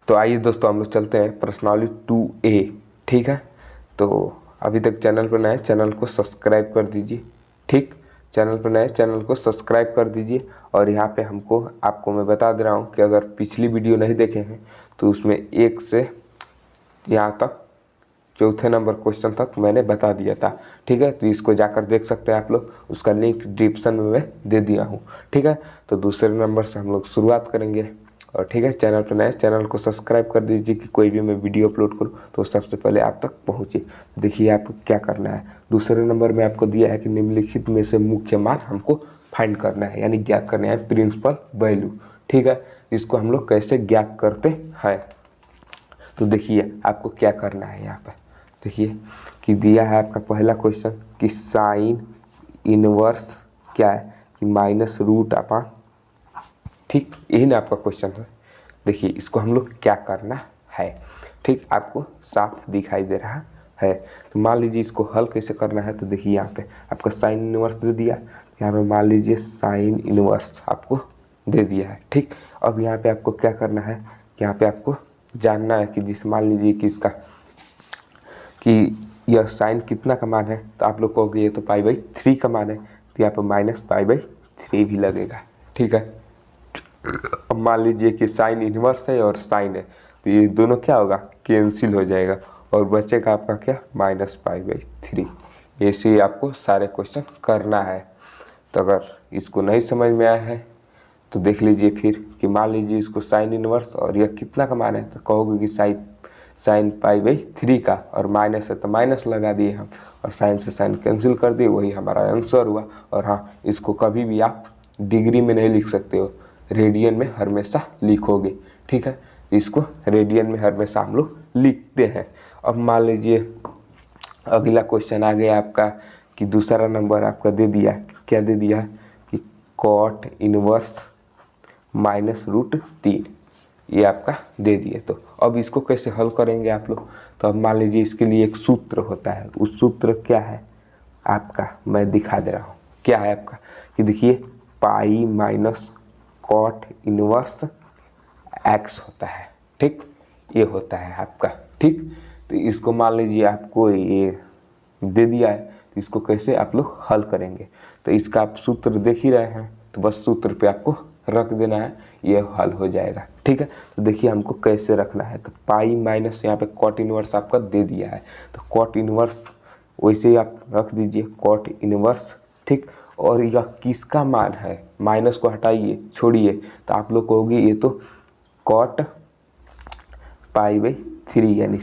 तो आइए दोस्तों हम लोग चलते हैं प्रश्नावली 2A। ठीक है, तो अभी तक चैनल पर नए चैनल को सब्सक्राइब कर दीजिए। ठीक, चैनल पर नए चैनल को सब्सक्राइब कर दीजिए। और यहाँ पे आपको मैं बता दे रहा हूँ कि अगर पिछली वीडियो नहीं देखे हैं तो उसमें 1 से यहाँ तक चौथे नंबर क्वेश्चन तक मैंने बता दिया था। ठीक है, तो इसको जाकर देख सकते हैं आप लोग, उसका लिंक डिस्क्रिप्शन में मैं दे दिया हूँ। ठीक है, तो दूसरे नंबर से हम लोग शुरुआत करेंगे। और ठीक है, चैनल पर नए चैनल को सब्सक्राइब कर दीजिए कि कोई भी मैं वीडियो अपलोड करूँ तो सबसे पहले आप तक पहुँचे। देखिए आपको क्या करना है। दूसरे नंबर में आपको दिया है कि निम्नलिखित में से मुख्य मान हमको फाइंड करना है, यानी ज्ञात करना है प्रिंसिपल वैल्यू। ठीक है, इसको हम लोग कैसे ज्ञात करते हैं, तो देखिए आपको क्या करना है। यहाँ पर देखिए कि दिया है आपका पहला क्वेश्चन कि साइन इनवर्स क्या है कि -√। ठीक, यही ना आपका क्वेश्चन है। देखिए इसको हम लोग क्या करना है। ठीक, आपको साफ दिखाई दे रहा है। तो मान लीजिए इसको हल कैसे करना है। तो देखिए यहाँ पे आपका साइन इनवर्स दे दिया, यहाँ पे मान लीजिए साइन इनवर्स आपको दे दिया है। ठीक, अब यहाँ पे आपको क्या करना है, यहाँ पे आपको जानना है कि जिस मान लीजिए कि इसका कि यह साइन कितना का मान है, तो आप लोग कहोगे ये तो π/3 का मान है, तो यहाँ पर -π/3 भी लगेगा। ठीक है, अब मान लीजिए कि साइन इनवर्स है और साइन है, तो ये दोनों क्या होगा, कैंसिल हो जाएगा और बचेगा आपका क्या, -π/3। ऐसे ही आपको सारे क्वेश्चन करना है। तो अगर इसको नहीं समझ में आया है तो देख लीजिए फिर कि मान लीजिए इसको साइन इनवर्स और यह कितना का मान है, तो कहोगे कि साइन π/3 का, और माइनस है तो माइनस लगा दिए हम, और साइन से साइन कैंसिल कर दिए, वही हमारा आंसर हुआ। और हाँ, इसको कभी भी आप डिग्री में नहीं लिख सकते हो, रेडियन में हमेशा लिखोगे। ठीक है, इसको रेडियन में हमेशा हम लोग लिखते हैं। अब मान लीजिए अगला क्वेश्चन आ गया आपका कि दूसरा नंबर आपका दे दिया, क्या दे दिया कि कॉट इनवर्स -√3, ये आपका दे दिए। तो अब इसको कैसे हल करेंगे आप लोग। तो अब मान लीजिए इसके लिए एक सूत्र होता है, उस सूत्र क्या है आपका, मैं दिखा दे रहा हूँ। क्या है आपका कि देखिए pi minus cot inverse x होता है। ठीक, ये होता है आपका। ठीक, तो इसको मान लीजिए आपको ये दे दिया है, तो इसको कैसे आप लोग हल करेंगे। तो इसका आप सूत्र देख ही रहे हैं, तो बस सूत्र पे आपको रख देना है, ये हल हो जाएगा। ठीक है, तो देखिए हमको कैसे रखना है। तो पाई माइनस यहाँ पे कॉट इनवर्स आपका दे दिया है, तो कॉट इनवर्स वैसे ही आप रख दीजिए कॉट इनवर्स। ठीक, और यह किसका मान है, माइनस को हटाइए छोड़िए, तो आप लोग कहोगे ये तो कॉट π/3 यानी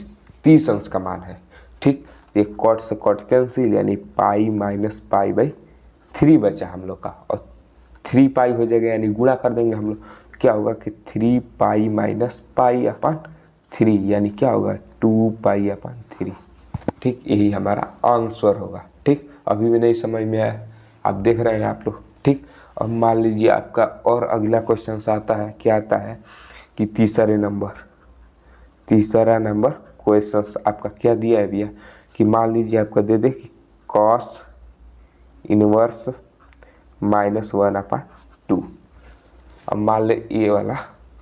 30 अंश का मान है। ठीक, ये कॉट से कॉट कैंसिल, यानी पाई माइनस π/3 बचा हम लोग का, और 3π हो जाएगा, यानी गुणा कर देंगे हम लोग, क्या होगा कि 3π माइनस π/3, यानी क्या होगा 2π/3। ठीक, यही हमारा आंसर होगा। ठीक, अभी भी नहीं समझ में आया, आप देख रहे हैं आप लोग। ठीक, अब मान लीजिए आपका और अगला क्वेश्चन आता है, क्या आता है कि तीसरा नंबर क्वेश्चन आपका क्या दिया है भैया कि मान लीजिए आपका दे दे कि कॉस इनवर्स -1/2। अब मान ले ये वाला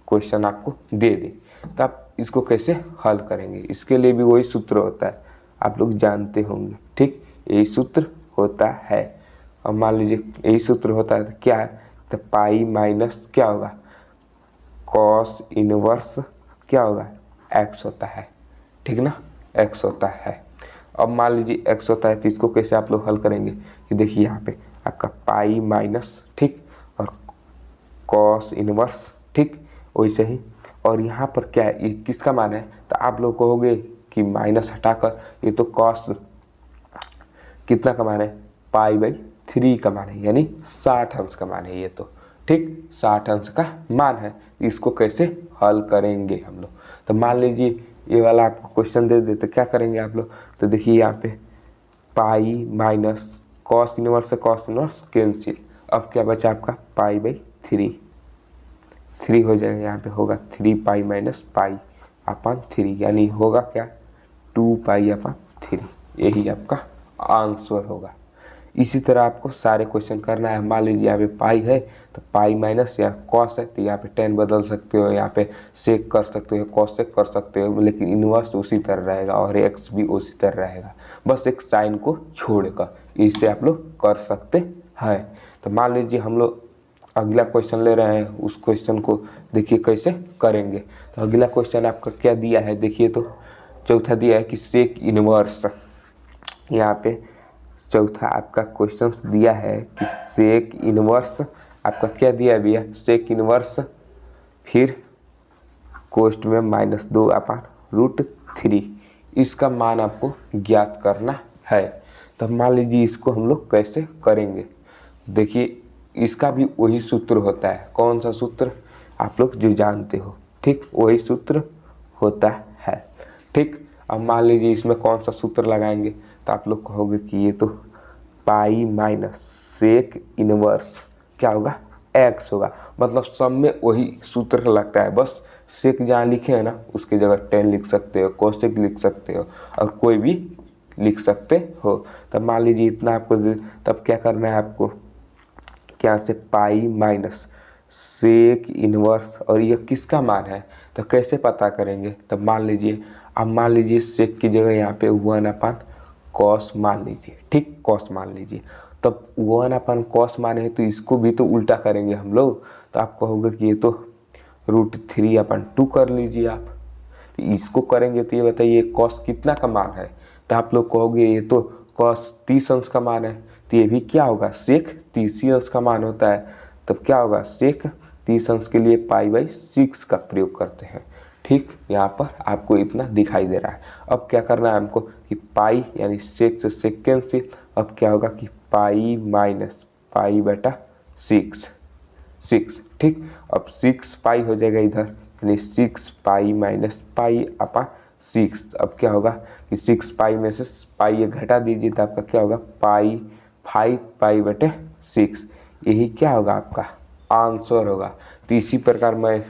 क्वेश्चन आपको दे दे, तो आप इसको कैसे हल करेंगे। इसके लिए भी वही सूत्र होता है, आप लोग जानते होंगे। ठीक, यही सूत्र होता है। अब मान लीजिए यही सूत्र होता है, तो क्या है, तो पाई माइनस क्या होगा, कॉस इनवर्स क्या होगा, x होता है। ठीक ना, x होता है। अब मान लीजिए x होता है, तो इसको कैसे आप लोग हल करेंगे कि देखिए यहाँ पे आपका पाई माइनस, ठीक, और कॉस इनवर्स, ठीक, वैसे ही। और यहाँ पर क्या है, ये किसका मान है, तो आप लोग कहोगे कि माइनस हटाकर ये तो कॉस कितना का मान है, π/3 का मान है, यानी 60 अंश का मान है ये तो। ठीक, 60 अंश का मान है। इसको कैसे हल करेंगे हम लोग, तो मान लीजिए ये वाला आपको क्वेश्चन दे दे, तो क्या करेंगे आप लोग। तो देखिए यहाँ पे पाई माइनस कॉस इनवर्स से कॉस इनवर्स कैंसिल, अब क्या बचा आपका π/3, 3 हो जाएगा, यहाँ पे होगा 3π माइनस π/3, यानी होगा क्या 2π/3। यही आपका आंसर होगा। इसी तरह आपको सारे क्वेश्चन करना है। मान लीजिए यहाँ पे पाई है तो पाई माइनस यहाँ कॉस है तो यहाँ पे टेन बदल सकते हो, यहाँ पे सेक कर सकते हो, कॉस सेक कर सकते हो, लेकिन इन्वर्स उसी तरह रहेगा और एक्स भी उसी तरह रहेगा, बस एक साइन को छोड़कर। इससे आप लोग कर सकते हैं। तो मान लीजिए हम लोग अगला क्वेश्चन ले रहे हैं, उस क्वेश्चन को देखिए कैसे करेंगे। तो अगला क्वेश्चन आपका क्या दिया है देखिए, तो चौथा दिया है कि सेक इन्वर्स। यहाँ पे चौथा आपका क्वेश्चन दिया है कि सेक इन्वर्स आपका क्या दिया है भैया, सेक इन्वर्स फिर कोष्ठ में -2/√3 इसका मान आपको ज्ञात करना है। तो मान लीजिए इसको हम लोग कैसे करेंगे, देखिए इसका भी वही सूत्र होता है। कौन सा सूत्र, आप लोग जो जानते हो, ठीक वही सूत्र होता है। ठीक, अब मान लीजिए इसमें कौन सा सूत्र लगाएंगे, तो आप लोग कहोगे कि ये तो पाई माइनस सेक इनवर्स क्या होगा, एक्स होगा। मतलब सब में वही सूत्र लगता है, बस सेक जहाँ लिखे हैं ना उसकी जगह टेन लिख सकते हो, कोसेक लिख सकते हो और कोई भी लिख सकते हो। तब मान लीजिए इतना आपको, तब क्या करना है आपको, क्या से पाई माइनस सेक इनवर्स, और ये किसका मान है तो कैसे पता करेंगे। तब मान लीजिए, अब मान लीजिए सेक की जगह यहाँ पे 1/cos मान लीजिए, ठीक कॉस मान लीजिए। तब 1/cos माने तो इसको भी तो उल्टा करेंगे हम लोग, तो आप कहोगे कि ये तो √3/2 कर लीजिए आप। तो इसको करेंगे तो ये बताइए कॉस कितना का मान है, तो आप लोग कहोगे ये तो कॉस 30 अंश का मान है, तो ये भी क्या होगा, सेक 30 अंश का मान होता है। तब क्या होगा, सेक 30 अंश के लिए π/6 का प्रयोग करते हैं। ठीक, यहाँ पर आपको इतना दिखाई दे रहा है। अब क्या करना है हमको कि पाई यानी सेक से सेक कैंसिल, अब क्या होगा कि पाई माइनस π/6 ठीक। अब 6 पाई हो जाएगा इधर, यानी 6 पाई माइनस π/6। अब क्या होगा कि 6 पाई में से पाई ये घटा दीजिए तो आपका क्या होगा, पाई 5 π/6। यही क्या होगा आपका आंसर होगा। तो इसी प्रकार मैं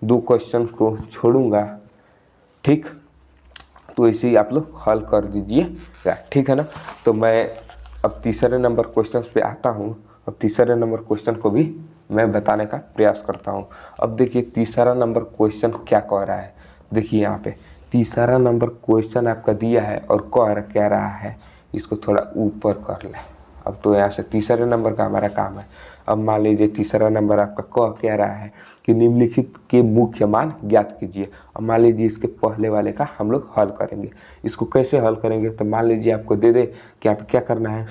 2 क्वेश्चन को छोड़ूंगा, ठीक। तो इसे ही आप लोग हल कर दीजिएगा, ठीक है ना। तो मैं अब तीसरे नंबर क्वेश्चन पे आता हूँ। अब तीसरे नंबर क्वेश्चन को भी मैं बताने का प्रयास करता हूँ। अब देखिए तीसरा नंबर क्वेश्चन क्या कह रहा है, देखिए यहाँ पे तीसरा नंबर क्वेश्चन आपका दिया है और कह रहा है, इसको थोड़ा ऊपर कर ले। अब तो यहाँ से तीसरे नंबर का हमारा काम है। अब मान लीजिए तीसरा नंबर आपका कह रहा है कि निम्नलिखित के मुख्य मान ज्ञात कीजिए। अब मान लीजिए इसके पहले वाले का हम लोग हल करेंगे। इसको कैसे हल करेंगे, तो मान लीजिए आपको दे दे कि आप क्या करना है,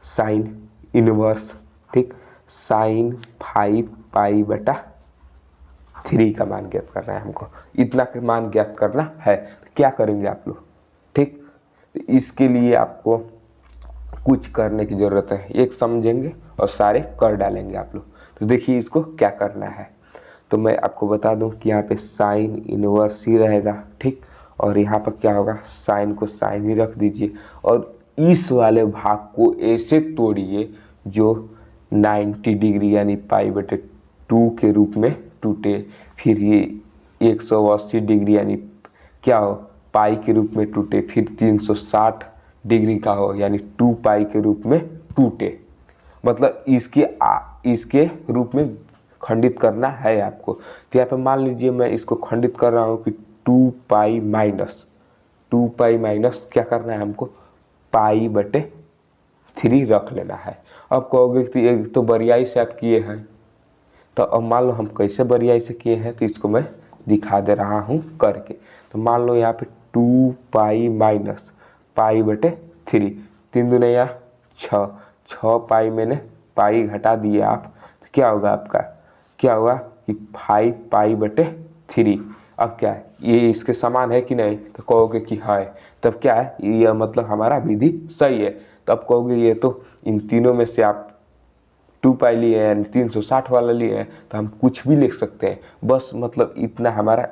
साइन इनवर्स, ठीक, साइन 5 π/3 का मान ज्ञात करना है हमको। इतना का मान ज्ञात करना है, क्या करेंगे आप लोग, ठीक। इसके लिए आपको कुछ करने की ज़रूरत है, एक समझेंगे और सारे कर डालेंगे आप लोग। तो देखिए इसको क्या करना है, तो मैं आपको बता दूं कि यहाँ पे साइन इनवर्स ही रहेगा, ठीक। और यहाँ पर क्या होगा, साइन को साइन ही रख दीजिए और इस वाले भाग को ऐसे तोड़िए जो 90 डिग्री यानी π/2 के रूप में टूटे। फिर ये 180 डिग्री यानी क्या हो, पाई के रूप में टूटे। फिर 360 डिग्री का हो यानी 2 पाई के रूप में टूटे। मतलब इसके रूप में खंडित करना है आपको। तो यहाँ पे मान लीजिए मैं इसको खंडित कर रहा हूँ कि 2 पाई माइनस क्या करना है हमको, π/3 रख लेना है। अब कहोगे कि एक तो बरियाई से आप किए हैं, तो अब मान लो हम कैसे बरियाई से किए हैं, तो इसको मैं दिखा दे रहा हूँ करके। तो मान लो यहाँ पे 2 पाई माइनस π/3, 3 दूने या 6 पाई मैंने पाई घटा दिए आप, तो क्या होगा आपका, क्या होगा कि 5 π/3। अब क्या है, ये इसके समान है कि नहीं, तो कहोगे कि है। तब क्या है, ये मतलब हमारा विधि सही है। तब कहोगे ये तो इन तीनों में से आप 2 पाई लिए हैं, 360 वाला लिए हैं, तो हम कुछ भी लिख सकते हैं। बस मतलब इतना हमारा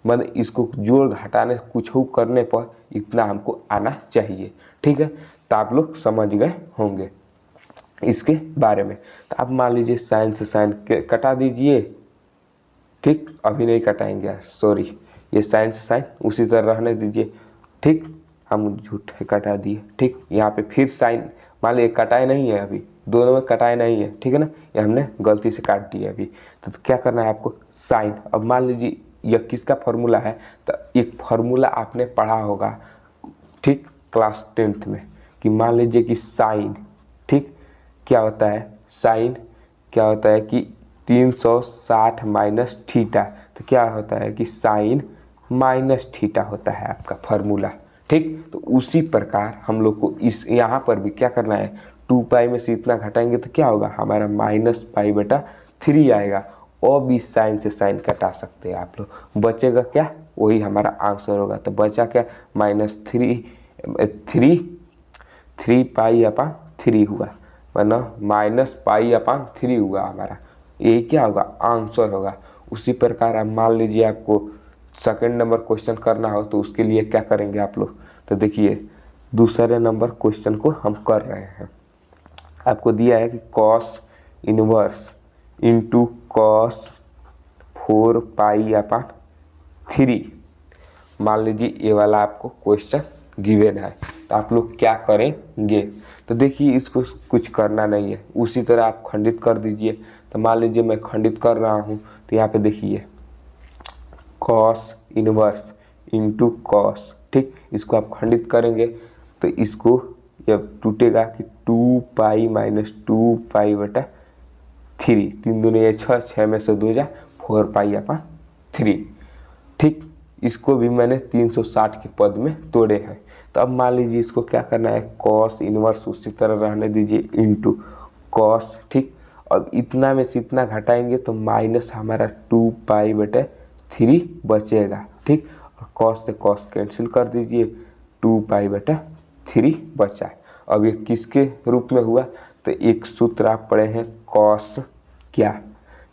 मन, इसको जोड़ घटाने कुछ हो करने पर इतना हमको आना चाहिए, ठीक है। तो आप लोग समझ गए होंगे इसके बारे में। तो अब मान लीजिए साइन से साइन कटा दीजिए, ठीक। अभी नहीं कटाएंगे यार, सॉरी, ये साइन से साइन उसी तरह रहने दीजिए, ठीक। हम झूठे कटा दिए। ठीक, यहाँ पे फिर साइन, मान लीजिए कटाए नहीं है, अभी दोनों में कटाए नहीं है, ठीक है ना, ये हमने गलती से काट दिया अभी। तो क्या करना है आपको, साइन। अब मान लीजिए यह किसका फॉर्मूला है, तो एक फार्मूला आपने पढ़ा होगा, ठीक, क्लास 10th में, कि मान लीजिए कि साइन, ठीक, क्या होता है, साइन क्या होता है कि 360 माइनस थीटा। तो क्या होता है कि साइन माइनस थीटा होता है आपका फार्मूला। ठीक, तो उसी प्रकार हम लोग को इस यहाँ पर भी क्या करना है, 2 पाई में से इतना घटाएंगे तो क्या होगा, हमारा -π/3 आएगा। अब इस साइन से साइन कटा सकते हैं आप लोग, बचेगा क्या, वही हमारा आंसर होगा। तो बचा क्या, -3π/3 हुआ, वरना -π/3 हुआ हमारा, यही क्या होगा, आंसर होगा। उसी प्रकार आप मान लीजिए आपको सेकंड नंबर क्वेश्चन करना हो तो उसके लिए क्या करेंगे आप लोग, तो देखिए दूसरे नंबर क्वेश्चन को हम कर रहे हैं। आपको दिया है कि कॉस इनवर्स इंटू कॉस 4π/3। मान लीजिए ये वाला आपको क्वेश्चन गिवन है, तो आप लोग क्या करेंगे, तो देखिए इसको कुछ करना नहीं है, उसी तरह आप खंडित कर दीजिए। तो मान लीजिए मैं खंडित कर रहा हूँ, तो यहाँ पे देखिए कॉस इनवर्स इंटू कॉस, ठीक, इसको आप खंडित करेंगे तो इसको जब टूटेगा कि 2π - 2π/3, 3 दूनी 6, 6 में से 2 जा 4π/3। ठीक, इसको भी मैंने 360 के पद में तोड़े हैं। तो अब मान लीजिए इसको क्या करना है, कॉस इनवर्स उसी तरह रहने दीजिए इंटू कॉस। ठीक, अब इतना में से इतना घटाएंगे तो माइनस हमारा 2π/3 बचेगा। ठीक, और कॉस से कॉस कैंसिल कर दीजिए, 2π/3 बचा। अब ये किसके रूप में हुआ, तो एक सूत्र आप पढ़े हैं कॉस क्या,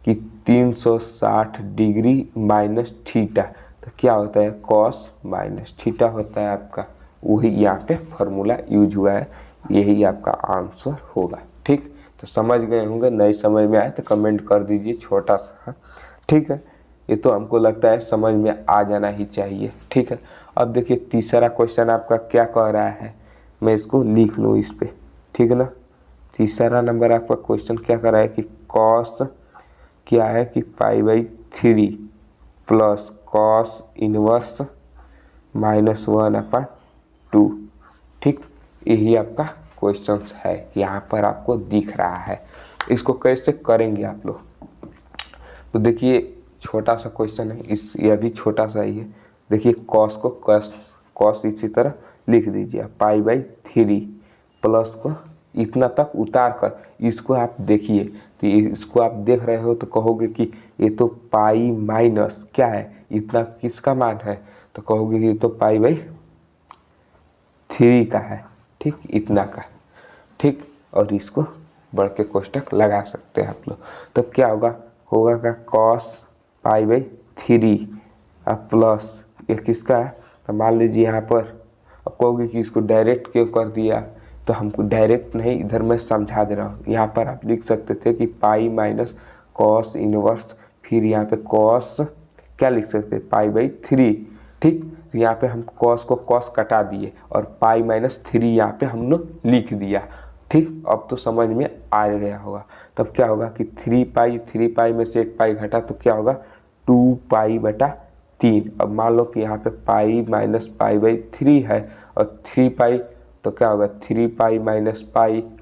कि 360 डिग्री माइनस थीटा। तो क्या होता है, कॉस माइनस थीटा होता है आपका, वही यहाँ पे फॉर्मूला यूज हुआ है, यही आपका आंसर होगा। ठीक, तो समझ गए होंगे, नहीं समझ में आए तो कमेंट कर दीजिए छोटा सा। ठीक है, ये तो हमको लगता है समझ में आ जाना ही चाहिए। ठीक है, अब देखिए तीसरा क्वेश्चन आपका क्या कह रहा है, मैं इसको लिख लूँ इस पर, ठीक है ना। तीसरा नंबर आपका क्वेश्चन क्या कर रहा है कि कॉस क्या है कि π/3 प्लस कॉस इनवर्स -1/2। ठीक, यही आपका क्वेश्चन है, यहाँ पर आपको दिख रहा है। इसको कैसे करेंगे आप लोग, तो देखिए छोटा सा क्वेश्चन है, यह भी छोटा सा ही है। देखिए कॉस को कॉस इसी तरह लिख दीजिए, π/3 प्लस को इतना तक उतार कर इसको आप देखिए, तो इसको आप देख रहे हो तो कहोगे कि ये तो पाई माइनस क्या है, इतना किसका मान है, तो कहोगे कि ये तो π/3 का है। ठीक, इतना का। ठीक, और इसको बढ़ के कोष्टक लगा सकते हैं आप लोग। तो क्या होगा, होगा का कॉस π/3 अब प्लस ये किसका है, तो मान लीजिए यहाँ पर अब कहोगे कि इसको डायरेक्ट क्यों कर दिया, तो हमको डायरेक्ट नहीं, इधर मैं समझा दे रहा हूँ। यहाँ पर आप लिख सकते थे कि पाई माइनस कॉस इनवर्स, फिर यहाँ पे कॉस क्या लिख सकते हैं, π/3। ठीक, तो यहाँ पे हम कॉस को कॉस कटा दिए और π-3 यहाँ पे हम लोग लिख दिया। ठीक, अब तो समझ में आ गया होगा। तब क्या होगा कि 3π में से 1 पाई घटा तो क्या होगा, 2π/3। अब मान लो कि यहाँ पे पाई माइनस π/3 है और 3π, तो क्या होगा 3π -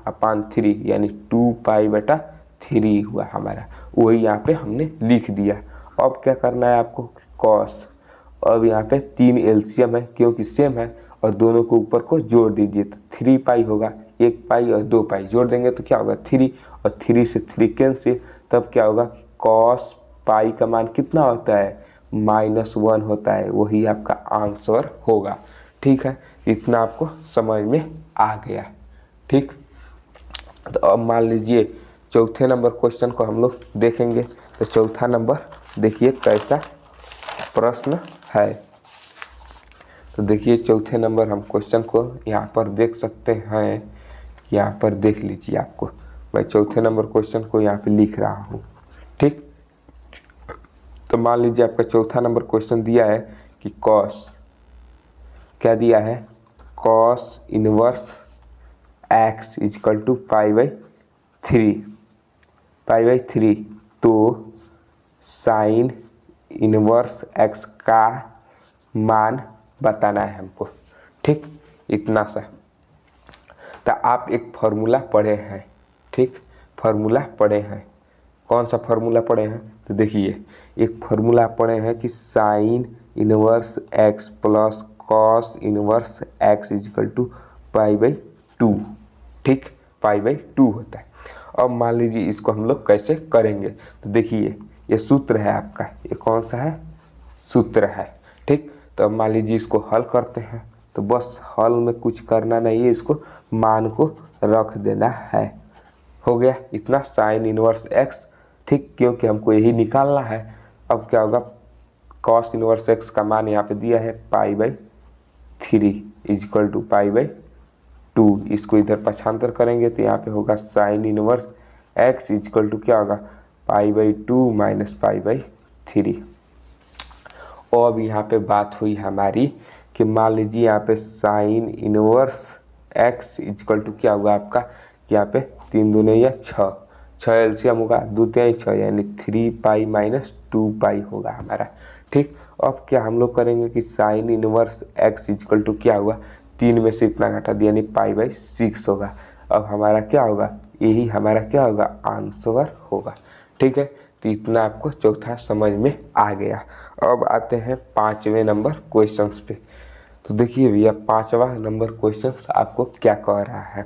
π/3 यानी 2π/3 हुआ हमारा, वही यहाँ पे हमने लिख दिया। अब क्या करना है आपको, कॉस, अब यहाँ पे 3 एलसीएम है क्योंकि सेम है और दोनों को ऊपर को जोड़ दीजिए, तो 3π होगा, 1π और 2π जोड़ देंगे तो क्या होगा 3, और 3 से 3 कैंसिल, तब क्या होगा कॉस पाई का मान कितना होता है, -1 होता है, वही आपका आंसर होगा। ठीक है, इतना आपको समझ में आ गया। ठीक, तो अब मान लीजिए चौथे नंबर क्वेश्चन को हम लोग देखेंगे। तो चौथा नंबर देखिए कैसा प्रश्न है। तो देखिए चौथे नंबर हम क्वेश्चन को यहाँ पर देख सकते हैं, यहाँ पर देख लीजिए, आपको मैं चौथे नंबर क्वेश्चन को यहाँ पे लिख रहा हूँ। ठीक, तो मान लीजिए आपका चौथा नंबर क्वेश्चन दिया है कि कॉस क्या दिया है, cos inverse x equal to pi by three. तो साइन इनवर्स एक्स का मान बताना है हमको, ठीक, इतना सा। तो आप एक फार्मूला पढ़े हैं, ठीक, फार्मूला पढ़े हैं, कौन सा फार्मूला पढ़े हैं? तो देखिए एक फार्मूला पढ़े हैं कि sign inverse x plus cos inverse x equal to पाई/2, ठीक, पाई/2 होता है। अब मान लीजिए इसको हम लोग कैसे करेंगे, तो देखिए ये सूत्र है आपका, ये कौन सा है? सूत्र है, ठीक। तो अब मान लीजिए इसको हल करते हैं, तो बस हल में कुछ करना नहीं है, इसको मान को रख देना है, हो गया इतना साइन इनवर्स एक्स, ठीक, क्योंकि हमको यही निकालना है। अब क्या होगा, कॉस इनवर्स एक्स का मान यहाँ पे दिया है पाई/3 इजकल टू पाई/2। इसको इधर पक्षांतर करेंगे तो यहाँ पे होगा sine inverse x equal to क्या होगा, पाई/2 माइनस पाई/3। और अब यहाँ पे बात हुई हमारी कि मान लीजिए यहाँ पे sine inverse x equal to क्या होगा आपका, यहाँ पे 3 दूने या 6 एलसीएम होगा, 2 3 6 यानी 3 पाई माइनस 2 पाई होगा हमारा, ठीक। अब क्या हम लोग करेंगे कि sign inverse x equal to क्या होगा, 3 में से इतना घटा दिया यानी पाई/6 होगा। अब हमारा क्या होगा, यही हमारा क्या होगा, आंसर होगा, ठीक है। तो इतना आपको चौथा समझ में आ गया। अब आते हैं 5वें नंबर क्वेश्चंस पे। तो देखिए भैया 5वां नंबर क्वेश्चन आपको क्या कह रहा है,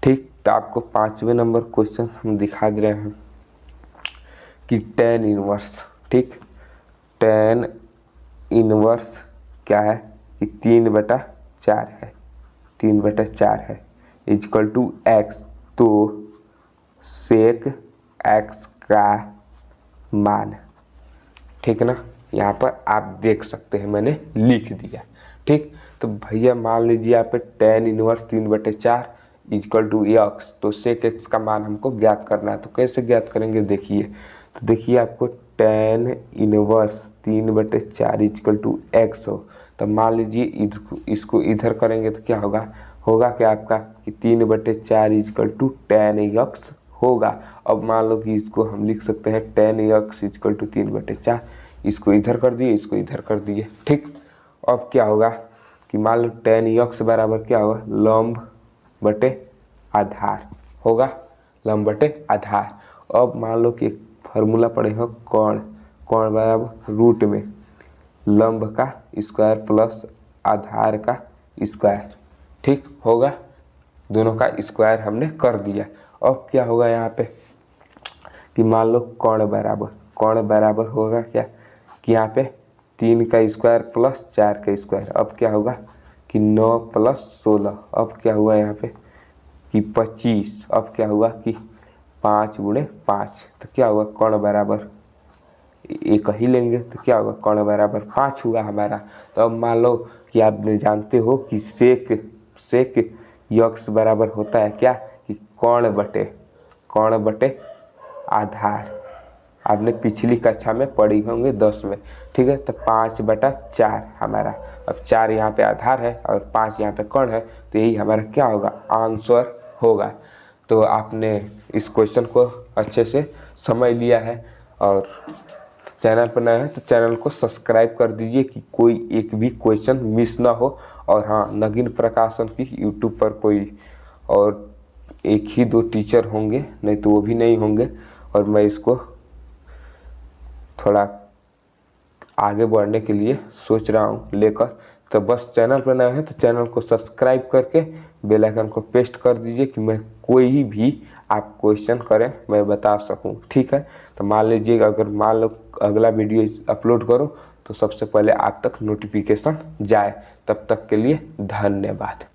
ठीक। तो आपको 5वें नंबर क्वेश्चन हम दिखा दे रहे हैं कि टेन इनवर्स, ठीक, टेन इनवर्स क्या है कि 3/4 है, 3/4 है इजकल टू एक्स। तो सेक एक्स का मान, ठीक है ना, यहाँ पर आप देख सकते हैं मैंने लिख दिया, ठीक। तो भैया मान लीजिए यहाँ पे tan inverse 3/4 equal to x, तो सेक एक्स का मान हमको ज्ञात करना है। तो कैसे ज्ञात करेंगे, देखिए, तो देखिए आपको tan inverse 3/4 equal to x हो, तो मान लीजिए इसको इधर करेंगे तो क्या होगा, होगा क्या आपका कि 3/4 इजकल टू टेन एक्स होगा। अब मान लो कि इसको हम लिख सकते हैं टेन एक्स इजकल टू 3/4, इसको इधर कर दिए, इसको इधर कर दिए, ठीक। अब क्या होगा कि मान लो टेन एक्स बराबर क्या होगा, लंब बटे आधार होगा, लंब बटे आधार। अब मान लो कि एक फार्मूला पढ़े हो कोण, कोण बराबर रूट में लंब का स्क्वायर प्लस आधार का स्क्वायर, ठीक होगा, दोनों का स्क्वायर हमने कर दिया। अब क्या होगा यहाँ पे कि मान लो कोण बराबर होगा क्या कि यहाँ पे 3 का स्क्वायर प्लस 4 का स्क्वायर। अब क्या होगा कि 9 + 16। अब क्या हुआ यहाँ पे कि 25। अब क्या हुआ कि 5 × 5, तो क्या हुआ कोण बराबर एक ही लेंगे तो क्या होगा, कोण बराबर 5 हुआ हमारा। तो अब मान लो कि आप जानते हो कि सेक एक्स बराबर होता है क्या कि कोण बटे आधार, आपने पिछली कक्षा में पढ़ी होंगे 10 में, ठीक है। तो 5/4 हमारा, अब 4 यहाँ पे आधार है और 5 यहाँ पे कोण है, तो यही हमारा क्या होगा, आंसर होगा। तो आपने इस क्वेश्चन को अच्छे से समझ लिया है, और चैनल पर नए हैं तो चैनल को सब्सक्राइब कर दीजिए कि कोई एक भी क्वेश्चन मिस ना हो। और हाँ, नगीन प्रकाशन की यूट्यूब पर कोई और 1 ही 2 टीचर होंगे, नहीं तो वो भी नहीं होंगे, और मैं इसको थोड़ा आगे बढ़ने के लिए सोच रहा हूँ लेकर। तो बस चैनल पर नए हैं तो चैनल को सब्सक्राइब करके बेल आइकन को पेस्ट कर दीजिए कि मैं कोई भी आप क्वेश्चन करें मैं बता सकूं, ठीक है। तो मान लीजिए अगर मान लो अगला वीडियो अपलोड करूं तो सबसे पहले आप तक नोटिफिकेशन जाए। तब तक के लिए धन्यवाद।